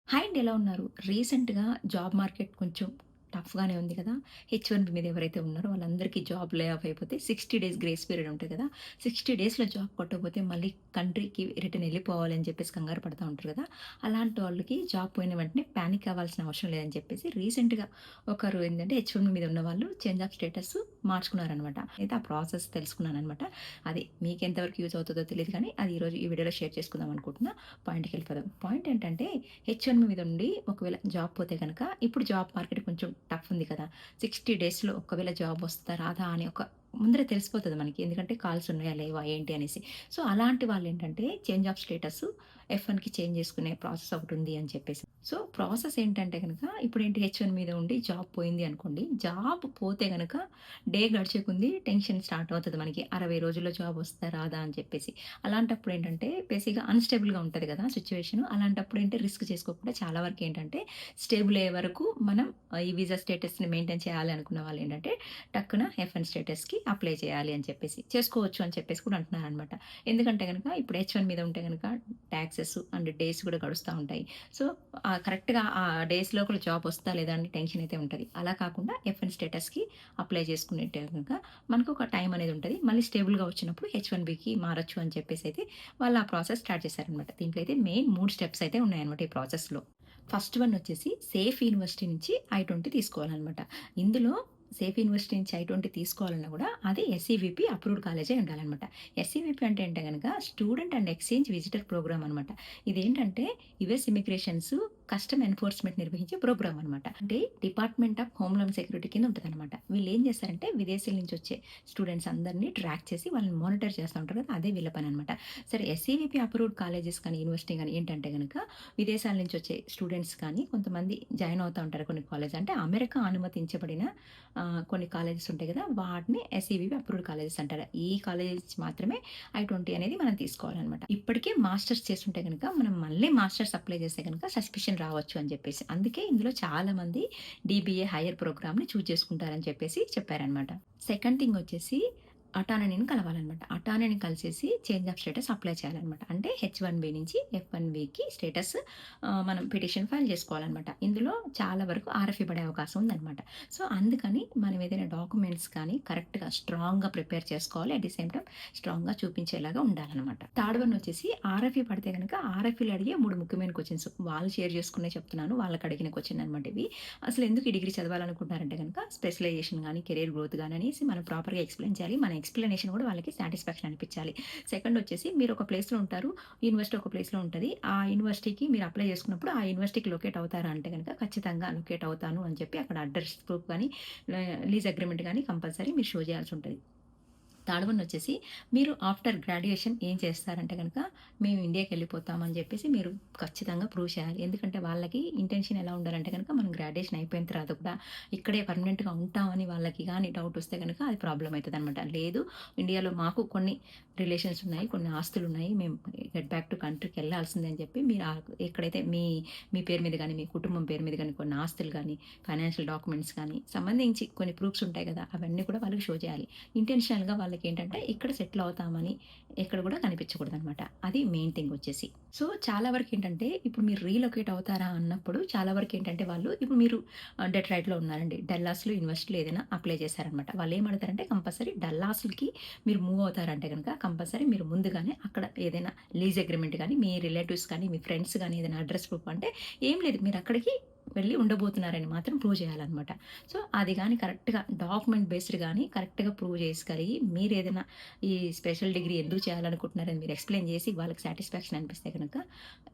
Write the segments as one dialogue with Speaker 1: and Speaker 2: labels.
Speaker 1: Hi అండి. ఎలా ఉన్నారు? రీసెంట్‌గా జాబ్ మార్కెట్ కొంచెం టఫ్‌గానే ఉంది కదా! హెచ్-1బీ మీద ఎవరైతే ఉన్నారో వాళ్ళందరికీ జాబ్ లే ఆఫ్ అయిపోతే 60 డేస్ గ్రేస్ పీరియడ్ ఉంటది కదా! 60 డేస్‌లో జాబ్ కొట్టకపోతే మళ్ళీ కంట్రీకి రిటర్న్ ఎళ్ళిపోవాలి అని చెప్పేసి కంగారు పడతా ఉంటారు కదా! అలాంటి వాళ్ళకి జాబ్ పోయిన వెంటనే పానిక్ అవ్వాల్సిన అవసరం లేదని చెప్పేసి రీసెంట్‌గా ఒకరు ఏందంటే హెచ్-1బీ మీద ఉన్నవాళ్ళు చేంజ్ ఆఫ్ స్టేటస్ మార్చుకున్నారనమాట. అయితే ఆ ప్రాసెస్ తెలుసుకున్నాననమాట. అది మీకు ఎంతవరకు యూజ్ అవుతదో తెలీదు కానీ అది ఈరోజు ఈ వీడియోలో షేర్ చేసుకుందాం అనుకుంటున్నా. పాయింట్‌కెళ్ళిపోదాం. పాయింట్ ఏంటంటే హెచ్-1బీ మీద ఉండి ఒకవేళ జాబ్ పోతే గనక ఇప్పుడు జాబ్ మార్కెట్ కొంచెం టఫ్ ఉంది కదా! 60 డేస్‌లో ఒకవేళ జాబ్ వస్తదా? రాదా? అని ఒక ముందరే తెలిసిపోతది మనకి. ఎందుకంటే కాల్స్ ఉన్నాయా? లేవా? ఏంటి అనేసి. సో, అలాంటి వాళ్ళేంటంటే చేంజ్ ఆఫ్ స్టేటస్ ఎఫ్-1కి చేంజ్ చేసుకునే ప్రాసెస్ ఒకటుంది అని చెప్పేసి. సో, ప్రాసెస్ ఏంటంటే గనక ఇప్పుడేంటి హెచ్-1 మీద ఉండి జాబ్ పోయింది అనుకోండి. జాబ్ పోతే గనక డే గడిచే కొంది టెన్షన్ స్టార్ట్ అవుతది మనకి. 60 రోజుల్లో జాబ్ వస్తదా? రాదా? అని చెప్పేసి. అలాంటప్పుడు ఏంటంటే బేసిక్‌గా అన్‌స్టేబుల్‌గా ఉంటది కదా! సిట్యుయేషన్. అలాంటప్పుడు ఏంటి రిస్క్ చేసుకోకుండా చాలా వరకు ఏంటంటే స్టేబుల్ అయ్యే వరకు మనం ఈ వీసా స్టేటస్‌ని మెయింటైన్ చేయాలి అనుకున్న వాళ్ళేంటంటే టక్కున ఎఫ్-1 స్టేటస్‌కి అప్లై చేయాలి అని చెప్పేసి. చేసుకోవచ్చు అని చెప్పేసి కూడా అంటున్నారనమాట. ఎందుకంటే గనక ఇప్పుడు హెచ్-1 మీద ఉంటే గనక టాక్సెస్ అండ్ డేస్ కూడా గడుస్తా ఉంటాయి. సో, కరెక్ట్‌గా ఆ డేస్ లోపల జాబ్ వస్తదా లేదా అని టెన్షన్ అయితే ఉంటది. అలా కాకుండా ఎఫ్-1 స్టేటస్‌కి అప్లై చేసుకునేట్టే గనక మనకు ఒక టైం అనేది ఉంటది. మళ్ళీ స్టేబుల్‌గా వచ్చినప్పుడు హెచ్-1బీకి మారొచ్చు అని చెప్పేసి అయితే వాళ్ళు ఆ ప్రాసెస్ స్టార్ట్ చేశారనమాట. దీంట్లో అయితే మెయిన్ 3 స్టెప్స్ అయితే ఉన్నాయన్నమాట ఈ ప్రాసెస్‌లో. ఫస్ట్ వన్ వచ్చేసి సేఫ్ యూనివర్సిటీ నుంచి ఐ-20 తీసుకోవాలనమాట. ఇందులో సేఫ్ యూనివర్సిటీ నుంచి ఐ-20 తీసుకోవాలన్నా కూడా అది ఎస్‌ఈవీపీ అప్రూవ్డ్ కాలేజే ఉండాలనమాట. ఎస్‌ఈవీపీ అంటే ఏంటే గనక student and exchange visitor program అనమాట. ఇదేంటంటే యూఎస్ ఇమిగ్రేషన్స్ కస్టమ్ ఎన్ఫోర్స్‌మెంట్ నిర్వహించే ప్రోగ్రామ్ అనమాట. అంటే డిపార్ట్మెంట్ ఆఫ్ హోమ్‌లాండ్ సెక్యూరిటీ కింద ఉంటదనమాట. వీళ్ళు ఏం చేస్తారంటే విదేశాల నుంచి వచ్చే స్టూడెంట్స్ అందరిని ట్రాక్ చేసి వాళ్ళని మానిటర్ చేస్తా ఉంటారు కదా! అదే వీళ్ళ పననమాట. సరే ఎస్‌ఈవీపీ అప్రూవ్డ్ కాలేజెస్ కానీ, యూనివర్సిటీ గాని ఏంటంటే గనక విదేశాల నుంచి వచ్చే స్టూడెంట్స్ కానీ కొంతమంది జాయిన్ అవుతా ఉంటారు కొన్ని కాలేజ్. అంటే అమెరికా అనుమతించబడిన కొన్ని కాలేజెస్ ఉంటాయి కదా! వాటిని ఎస్‌ఈవీవి అప్రూవ్డ్ కాలేజెస్ అంటారు. ఈ కాలేజెస్ మాత్రమే ఐ-20 అనేది మనం తీసుకోవాలనమాట. ఇప్పటికే మాస్టర్స్ చేసుంటే గనక మనం మళ్ళీ మాస్టర్స్ అప్లై చేస్తే గనక సస్పిషన్ రావచ్చు అని చెప్పేసి. అందుకే ఇందులో చాలా మంది డీబీఏ హైయర్ ప్రోగ్రామ్‌ని చూజ్ చేసుకుంటారని చెప్పేసి చెప్పారనమాట. సెకండ్ థింగ్ వచ్చేసి అటానీని కలవాలనమాట. అటానీని కలిసేసి చేంజ్ ఆఫ్ స్టేటస్ అప్లై చేయాలనమాట. అంటే హెచ్-1బీ నుంచి ఎఫ్-1బీకి స్టేటస్ మనం పిటిషన్ ఫైల్ చేసుకోవాలనమాట. ఇందులో చాలా వరకు ఆర్ఎఫ్ఈ పడే అవకాశం ఉందనమాట. సో, అందుకని మనం ఏదైనా డాక్యుమెంట్స్ కానీ కరెక్ట్‌గా స్ట్రాంగ్‌గా ప్రిపేర్ చేసుకోవాలి. అట్ ది సేమ్ టైమ్ స్ట్రాంగ్‌గా చూపించేలాగా ఉండాలనమాట. థర్డ్ వన్ వచ్చేసి ఆర్ఎఫ్ఈ పడితే గనక ఆర్ఎఫ్ఈలో అడిగే 3 ముఖ్యమైన క్వెషన్స్. వాళ్ళు షేర్ చేసుకునే చెప్తున్నాను. వాళ్ళకి అడిగిన క్వెషన్ అనమాట ఇవి. అసలు ఎందుకు ఈ డిగ్రీ చదవాలనుకుంటున్నారంటే గనక స్పెషలైజేషన్ గాని, కెరియర్ గ్రోత్ గాని అనేసి మనం ప్రాపర్‌గా ఎక్స్‌ప్లెయిన్ చేయాలి. మన ఎక్స్‌ప్లనేషన్ కూడా వాళ్ళకి సాటిస్ఫాక్షన్ అనిపించాలి. సెకండ్ వచ్చేసి మీరు ఒక ప్లేస్‌లో ఉంటారు. యూనివర్సిటీ ఒక ప్లేస్‌లో ఉంటది. ఆ యూనివర్సిటీకి మీరు అప్లై చేసుకున్నప్పుడు ఆ యూనివర్సిటీకి లొకేట్ అవుతారా అంటే గనక ఖచ్చితంగా లొకేట్ అవుతాను అని చెప్పి అక్కడ అడ్రెస్ ప్రూఫ్ గాని, లీజ్ అగ్రీమెంట్ గాని కంపల్సరీ మీరు షో చేయాల్సి ఉంటది. థర్డ్ వన్ వచ్చేసి మీరు ఆఫ్టర్ గ్రాడ్యుయేషన్ ఏం చేస్తారంటే గనక మేము ఇండియాకి వెళ్ళిపోతాం అని చెప్పేసి మీరు ఖచ్చితంగా ప్రూవ్ చేయాలి. ఎందుకంటే వాళ్ళకి ఇంటెన్షన్ ఎలా ఉండాలంటే గనక మనం గ్రాడ్యుయేషన్ అయిపోయిన తర్వాత కూడా ఇక్కడే పర్మనెంట్‌గా ఉంటామని వాళ్ళకి గాని డౌట్ వస్తే గనక అది ప్రాబ్లమ్ అయితదనమాట. లేదు ఇండియాలో మాకు కొన్ని రిలేషన్స్ ఉన్నాయి, కొన్ని ఆస్తులున్నాయి. మేము గెట్ బ్యాక్ టు కంట్రీకి వెళ్ళాల్సిందే అని చెప్పి మీరు ఎక్కడైతే మీ మీ పేరు మీద గాని, మీ కుటుంబం పేరు మీద గాని కొన్ని ఆస్తులు గాని, ఫైనాన్షియల్ డాక్యుమెంట్స్ గాని సంబంధించి కొన్ని ప్రూఫ్స్ ఉంటాయి కదా! అవన్నీ కూడా వాళ్ళకి షో చేయాలి. ఇంటెన్షనల్‌గా వాళ్ళకేంటంటే ఇక్కడ సెటిల్ అవుతామని ఎక్కడ కూడా కనిపించకూడదనమాట. అది మెయిన్ థింగ్ వచ్చేసి. సో, చాలా వరకేంటంటే ఇప్పుడు మీరు రీలొకేట్ అవుతారా అన్నప్పుడు చాలా వరకేంటంటే వాళ్ళు ఇప్పుడు మీరు డెట్రాయిట్‌లో ఉన్నారండి. డల్లాస్‌లో యూనివర్సిటీలో ఏదైనా అప్లై చేశారనమాట. వాళ్ళేమడుగుతారంటే కంపల్సరీ డల్లాస్‌కి మీరు మూవ్ అవుతారంటే గనక కంపల్సరీ మీరు ముందుగానే అక్కడ ఏదైనా లీజ్ అగ్రీమెంట్ గాని, మీ రిలేటివ్స్ కానీ, మీ ఫ్రెండ్స్ గాని ఏదైనా అడ్రెస్ ప్రూఫ్ అంటే ఏం లేదు మీరక్కడికి వెళ్లి ఉండబోతున్నారని మాత్రం ప్రూవ్ చేయాలనమాట. సో, అది గాని కరెక్ట్‌గా డాక్యుమెంట్ బేస్డ్ గాని కరెక్ట్‌గా ప్రూవ్ చేసుగలిగి మీరేదైనా ఈ స్పెషల్ డిగ్రీ ఎందుకు చేయాలనుకుంటున్నారని మీరు ఎక్స్‌ప్లెయిన్ చేసి వాళ్ళకి సాటిస్ఫాక్షన్ అనిపిస్తే గనక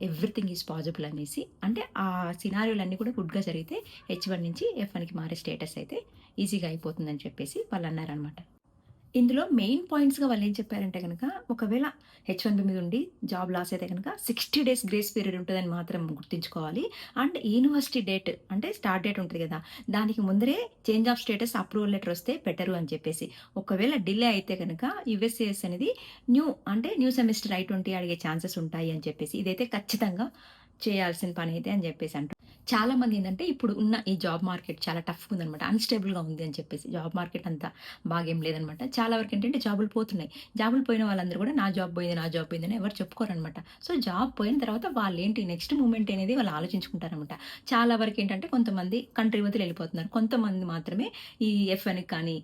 Speaker 1: ఎవ్రీథింగ్ ఈజ్ పాసిబుల్ అనేసి అంటే ఆ సినారియోలన్నీ కూడా గుడ్‌గా జరిగితే హెచ్-1 నుంచి ఎఫ్-1కి మారే స్టేటస్ అయితే ఈజీగా అయిపోతుందని చెప్పేసి వాళ్ళన్నారనమాట. ఇందులో మెయిన్ పాయింట్స్‌గా వాళ్ళేం చెప్పారంటే గనక, ఒకవేళ హెచ్-1బీ మీద ఉండి జాబ్ లాస్ అయితే గనక 60 డేస్ గ్రేస్ పీరియడ్ ఉంటదని మాత్రం గుర్తుంచుకోవాలి. అండ్ యూనివర్సిటీ డేట్ అంటే స్టార్ట్ డేట్ ఉంటది గదా! దానికి ముందరే change of status approval letter వస్తే బెటరు అని చెప్పేసి. ఒకవేళ డిలే అయితే గనక యూఎస్‌సీఎస్ అనేది న్యూ సెమిస్టర్ ఐ-20 అడిగే ఛాన్సెస్ ఉంటాయి అని చెప్పేసి. ఇదైతే ఖచ్చితంగా చేయాల్సిన పనైతే అని జెప్పేసి అంటారు. చాలామంది ఏందంటే ఇప్పుడు ఉన్న ఈ జాబ్ మార్కెట్ చాలా టఫ్‌గా ఉందనమాట. అన్‌స్టేబుల్‌గా ఉంది అని చెప్పేసి. జాబ్ మార్కెట్ అంత బాగేం లేదనమాట. చాలా వరకు ఏంటంటే జాబులు పోతున్నాయి. జాబులు పోయిన వాళ్ళందరూ గూడా నా జాబ్ పోయింది, నా జాబ్ పోయిందని ఎవరు చెప్పుకోరనమాట. సో, జాబ్ పోయిన తర్వాత వాళ్ళేంటి నెక్స్ట్ మూవ్‌మెంట్ అనేది వాళ్ళు ఆలోచించుకుంటారనమాట. చాలా వరకేంటంటే కొంతమంది కంట్రీ వదిలి ఎళ్ళిపోతున్నారు. కొంతమంది మాత్రమే ఈ ఎఫ్1కి కానీ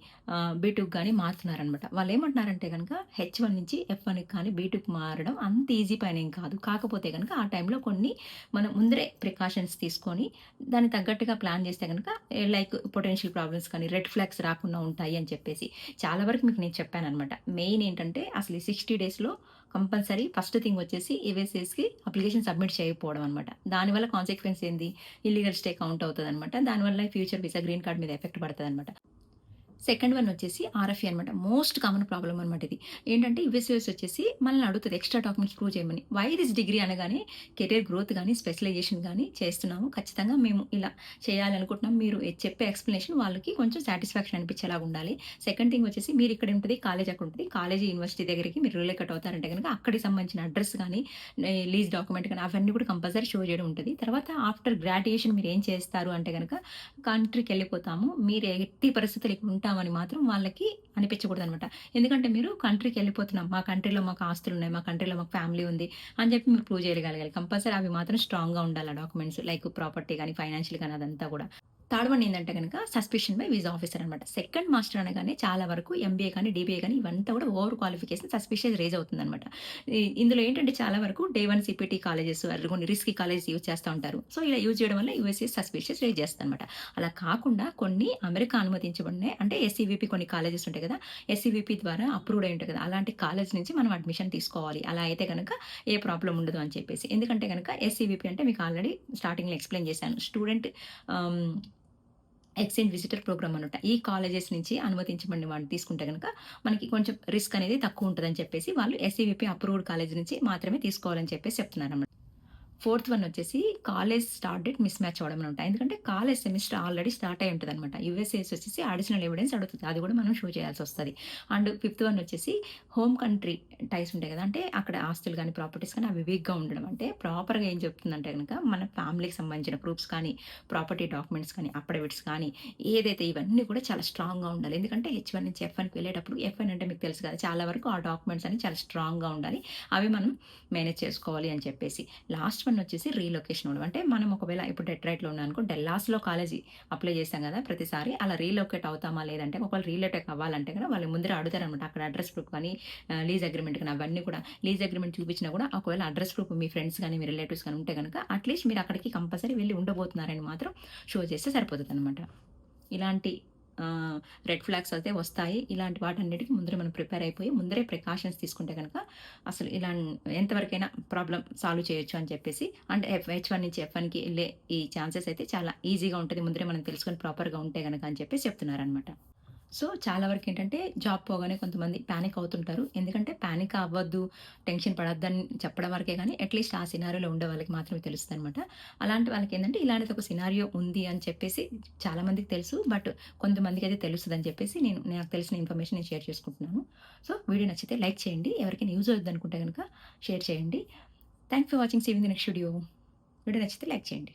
Speaker 1: బీ2కి గానీ మారుతున్నారనమాట. వాళ్ళేమంటున్నారంటే గనక హెచ్1 నుంచి ఎఫ్1కి కానీ, బీ2కి మారడం అంత ఈజీ పనేం కాదు. కాకపోతే గనక ఆ టైంలో కొన్ని మనం ముందరే ప్రికాషన్స్ తీసుకొని దానికి తగ్గట్టుగా ప్లాన్ చేస్తే గనక లైక్ పొటెన్షియల్ ప్రాబ్లమ్స్ కానీ, రెడ్ ఫ్లాగ్స్ రాకుండా ఉంటాయి అని చెప్పేసి. చాలా వరకు మీకు నేను చెప్పాననమాట. మెయిన్ ఏంటంటే అసలు ఈ 60 డేస్‌లో కంపల్సరీ ఫస్ట్ థింగ్ వచ్చేసి ఈవీఎస్ఎస్‌కి అప్లికేషన్ సబ్మిట్ చేయకపోవడం అనమాట. దానివల్ల కాన్సిక్వెన్స్ ఏంది? ఇల్లీగల్ స్టే కౌంట్ అవుతదనమాట. దానివల్ల ఫ్యూచర్ వీసా, గ్రీన్ కార్డ్ మీద ఎఫెక్ట్ పడతదనమాట. సెకండ్ వన్ వచ్చేసి ఆర్ఎఫ్ఈ అనమాట. మోస్ట్ కామన్ ప్రాబ్లమ్ అనమాట ఇది. ఏంటంటే యూఎస్‌యూఎస్ వచ్చేసి మనల్ని అడుగుతది ఎక్స్‌ట్రా డాక్యుమెంట్స్ ప్రూవ్ చేయమని. వై దిస్ డిగ్రీ అనగానే కెరియర్ గ్రోత్ గాని, స్పెషలైజేషన్ గాని చేస్తున్నాము. ఖచ్చితంగా మేము ఇలా చేయాలనుకుంటున్నాం. మీరు చెప్పే ఎక్స్‌ప్లనేషన్ వాళ్ళకి కొంచెం సాటిస్ఫాక్షన్ అనిపించేలాగా ఉండాలి. సెకండ్ థింగ్ వచ్చేసి మీరు ఇక్కడ ఉంటది, కాలేజ్ అక్కడ ఉంటది. కాలేజీ, యూనివర్సిటీ దగ్గరికి మీరు రిలేకట్ అవుతారంటే గనక అక్కడికి సంబంధించిన అడ్రెస్ గాని, లీజ్ డాక్యుమెంట్ గాని అవన్నీ కూడా కంపల్సరీ షో చేయడం ఉంటది. తర్వాత ఆఫ్టర్ గ్రాడ్యుయేషన్ మీరు ఏం చేస్తారు అంటే గనక కంట్రీకెళ్ళిపోతాము. మీరు ఎట్టి పరిస్థితుల్లో ఇక్కడ ఉంటామని మాత్రం వాళ్ళకి అనిపించకూడదనమాట. ఎందుకంటే మీరు కంట్రీకెళ్ళిపోతున్నాం. మా కంట్రీలో మాకు ఆస్తులున్నాయి. మా కంట్రీలో మాకు ఫ్యామిలీ ఉంది అని చెప్పి మీరు ప్రూవ్ చేయగలగాలి. కంపల్సరీ అవి మాత్రం స్ట్రాంగ్‌గా ఉండాలి ఆ డాక్యుమెంట్స్. లైక్ ప్రాపర్టీ గాని, ఫైనాన్షియల్ గాని అదంతా గూడా. థర్డ్ వన్ ఏందంటే గనక సస్పిషన్ బై వీసా ఆఫీసర్ అనమాట. సెకండ్ మాస్టర్ అనగానే చాలా వరకు ఎంబీఏ కానీ, డీబీఏ కానీ ఇవంతా కూడా ఓవర్ క్వాలిఫికేషన్ సస్పిషియస్ రైజ్ అవుతుందనమాట. ఇందులో ఏంటంటే చాలా వరకు డే 1 సిపిటీ కాలేజెస్ కొన్ని రిస్కీ కాలేజెస్ యూజ్ చేస్తా ఉంటారు. సో, ఇలా యూజ్ చేయడం వల్ల యూఎస్ఏ సస్పిషియస్ రైజ్ చేస్తదనమాట. అలా కాకుండా కొన్ని అమెరికా అనుమతించబడినయి అంటే ఎస్‌సీవీపీ కొన్ని కాలేజెస్ ఉంటాయి కదా! ఎస్‌సీవీపీ ద్వారా అప్రూవ్డ్ అయి ఉంటాయి కదా! అలాంటి కాలేజ్ నుంచి మనం అడ్మిషన్ తీసుకోవాలి. అలా అయితే గనక ఏ ప్రాబ్లమ్ ఉండదు అని చెప్పేసి. ఎందుకంటే గనక ఎస్‌సీవీపీ అంటే మీకు ఆల్రెడీ స్టార్టింగ్‌లో ఎక్స్‌ప్లెయిన్ చేశాను. స్టూడెంట్ ఆహ్, ఎక్స్‌చేంజ్ విజిటర్ ప్రోగ్రామ్ అనమాట. ఈ కాలేజెస్ నుంచి అనుమతించబడిన వాడిని తీసుకుంటే గనక మనకి కొంచెం రిస్క్ అనేది తక్కువుంటదని చెప్పేసి వాళ్ళు ఎస్‌సీవీపీ అప్రూవ్డ్ కాలేజ్ నుంచి మాత్రమే తీసుకోవాలని చెప్పేసి చెప్తున్నారనమాట. ఫోర్త్ వన్ వచ్చేసి college start date miss match అవ్వడం అనమాట. ఎందుకంటే కాలేజ్ సెమిస్టర్ ఆల్రెడీ స్టార్ట్ అయ్యి ఉంటదనమాట. యూఎస్ఏఎస్ వచ్చేసి అడిషనల్ ఎవిడెన్స్ అడుగుతది. అది కూడా మనం షో చేయాల్సొస్తది. అండ్ ఫిఫ్త్ వన్ వచ్చేసి హోమ్ కంట్రీ టైస్ ఉంటాయి కదా! అంటే అక్కడ ఆస్తులు గాని, ప్రాపర్టీస్ కానీ అవి వీక్‌గా ఉండడం. అంటే ప్రాపర్‌గా ఏం చెప్తుందంటే గనక మన ఫ్యామిలీకి సంబంధించిన ప్రూఫ్స్ కానీ, ప్రాపర్టీ డాక్యుమెంట్స్ కానీ, అఫిడవిట్స్ కానీ ఏదైతే ఇవన్నీ కూడా చాలా స్ట్రాంగ్‌గా ఉండాలి. ఎందుకంటే హెచ్1 నుంచి ఎఫ్1కి వెళ్ళేటప్పుడు ఎఫ్1 అంటే మీకు తెలుసు కదా! చాలా వరకు ఆ డాక్యుమెంట్స్ అన్ని చాలా స్ట్రాంగ్‌గా ఉండాలి. అవి మనం మేనేజ్ చేసుకోవాలి అని చెప్పేసి. లాస్ట్ వన్ వచ్చేసి రీలొకేషన్ అవ్వడం. అంటే మనం ఒకవేళ ఇప్పుడు డెట్రాయిట్‌లో ఉన్నాననుకో డల్లాస్‌లో కాలేజీ అప్లై చేస్తాం కదా! ప్రతిసారి అలా రీలొకేట్ అవుతామా లేదంటే ఒకవేళ రీలొకేట్ అవ్వాలంటే గనక వాళ్ళు ముందర అడుగుతారనమాట. అక్కడ అడ్రెస్ ప్రూఫ్ కానీ, లీజ్ అగ్రీమెంట్ కానీ అవన్నీ కూడా లీజ్ అగ్రీమెంట్ చూపించినా కూడా ఒకవేళ అడ్రెస్ ప్రూఫ్ మీ ఫ్రెండ్స్ గాని, మీ రిలేటివ్స్ గాని ఉంటే గనక అట్‌లీస్ట్ మీరు అక్కడికి కంపల్సరీ వెళ్లి ఉండబోతున్నారని మాత్రం షో చేస్తే సరిపోతదనమాట. ఇలాంటి ఆహ్, రెడ్ ఫ్లాగ్స్ అయితే వస్తాయి. ఇలాంటి వాటన్నిటికి ముందరే మనం ప్రిపేర్ అయిపోయి, ముందరే ప్రికాషన్స్ తీసుకుంటే గనక అసలు ఎంతవరకైనా ప్రాబ్లమ్ సాల్వ్ చేయొచ్చు అని చెప్పేసి అండ్ హెచ్1 నుంచి ఎఫ్1కి ఎళ్ళే ఈ ఛాన్సెస్ అయితే చాలా ఈజీగా ఉంటది. ముందరే మనం తెలుసుకొని ప్రాపర్‌గా ఉంటే గనక అని చెప్పేసి చెప్తున్నారనమాట. సో, చాలా వరకేంటంటే జాబ్ పోగానే కొంతమంది పానిక్ అవుతుంటారు. ఎందుకంటే పానిక్ అవ్వద్దు, టెన్షన్ పడొద్దని చెప్పడం వరకే గానీ, అట్‌లీస్ట్ ఆ సినారియోలో ఉండే వాళ్ళకి మాత్రమే తెలుస్తదనమాట. అలాంటి వాళ్ళకేందంటే ఇలాంటిది ఒక సినారియో ఉంది అని చెప్పేసి చాలా మందికి తెలుసు. బట్ కొంతమందికైతే తెలుస్తదని చెప్పేసి నాకు తెలిసిన ఇన్ఫర్మేషన్ నేను షేర్ చేసుకుంటున్నాను. సో, వీడియో నచ్చితే లైక్ చేయండి. ఎవరికైనా యూజ్ అవుద్దనుకుంటే గనక షేర్ చేయండి. Thanks for watching. See you in the next video. వీడియో నచ్చితే లైక్ చేయండి.